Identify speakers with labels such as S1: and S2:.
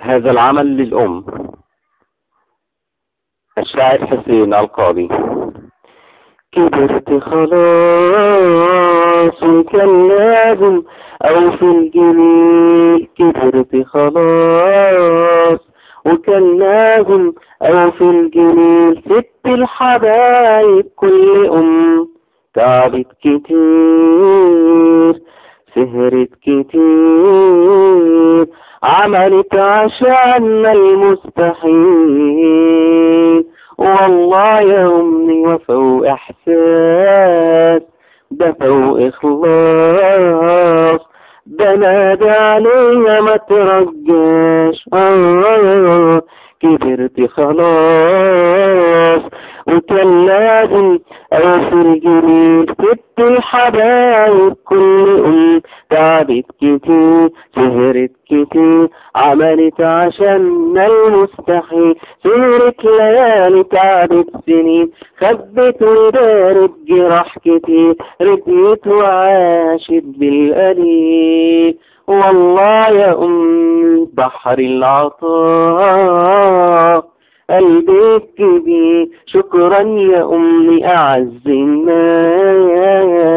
S1: هذا العمل للأم. الشاعر حسين القاضي. كبرت خلاص وكان لازم أوفي الجميل، كبرت خلاص وكان لازم أوفي الجميل. ست الحبايب كل أم تعبت كتير، سهرت كتير، عملت عشان المستحيل. والله يا أمي وفا وإحساس، دفا وإخلاص، بنادى عليها ما ترجاش. كبرت خلاص وكان لازم أوفي الجميل. ست الحبايب كل أم تعبت كتير، سهرت كتير، عملت عشان المستحيل. سهرت ليالي، تعبت سنين، خبت ودارت جراح كتير، رضيت وعاشت بالقليل. والله يا أمي بحر العطاء قلبك كبير. شكرا يا أمي أعز الناس.